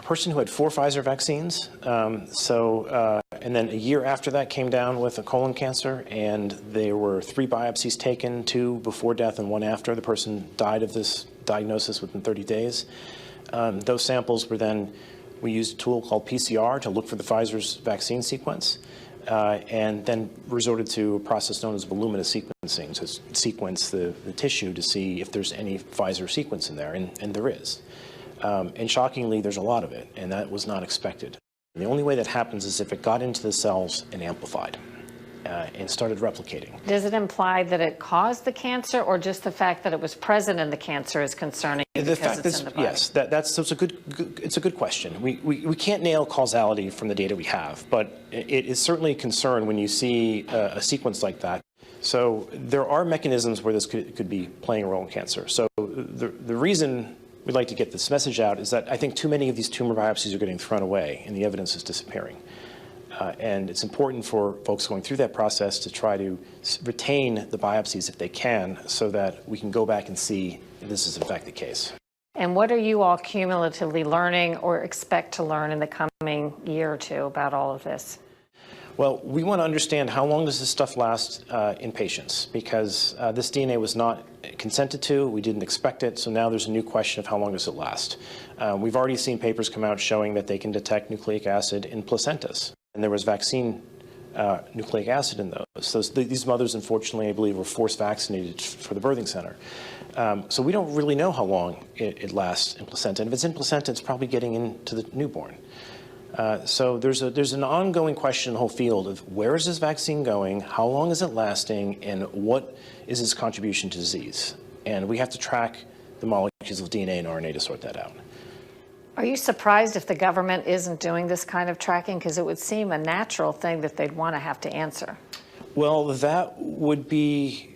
person who had 4 Pfizer vaccines. And then a year after that came down with a colon cancer, and there were 3 biopsies taken, 2 before death and 1 after. The person died of this diagnosis within 30 days. Those samples were then, we used a tool called PCR to look for the Pfizer's vaccine sequence, and then resorted to a process known as voluminous sequencing, to sequence the tissue to see if there's any Pfizer sequence in there, and there is. And shockingly, there's a lot of it, and that was not expected. The only way that happens is if it got into the cells and amplified and started replicating. Does it imply that it caused the cancer, or just the fact that it was present in the cancer is concerning because it's in the body? Yes, it's a good question. We can't nail causality from the data we have, but it is certainly a concern when you see a sequence like that. So there are mechanisms where this could be playing a role in cancer. So the reason we'd like to get this message out is that I think too many of these tumor biopsies are getting thrown away and the evidence is disappearing. And it's important for folks going through that process to try to retain the biopsies if they can, so that we can go back and see if this is in fact the case. And what are you all cumulatively learning or expect to learn in the coming year or two about all of this? Well, we want to understand how long does this stuff last in patients, because this DNA was not consented to, we didn't expect it, so now there's a new question of how long does it last. We've already seen papers come out showing that they can detect nucleic acid in placentas, and there was vaccine nucleic acid in those. So these mothers, unfortunately, I believe, were forced vaccinated for the birthing center. So we don't really know how long it lasts in placenta, and if it's in placenta, it's probably getting into the newborn. So there's an ongoing question in the whole field of where is this vaccine going, how long is it lasting, and what is its contribution to disease? And we have to track the molecules of DNA and RNA to sort that out. Are you surprised if the government isn't doing this kind of tracking? Because it would seem a natural thing that they'd want to have to answer. Well, that would be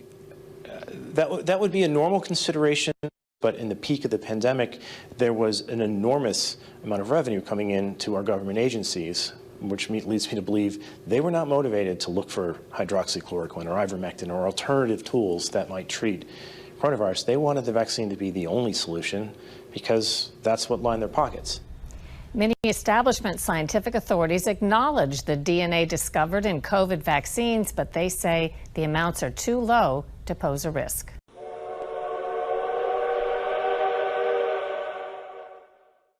a normal consideration. But in the peak of the pandemic, there was an enormous amount of revenue coming in to our government agencies, which leads me to believe they were not motivated to look for hydroxychloroquine or ivermectin or alternative tools that might treat coronavirus. They wanted the vaccine to be the only solution because that's what lined their pockets. Many establishment scientific authorities acknowledge the DNA discovered in COVID vaccines, but they say the amounts are too low to pose a risk.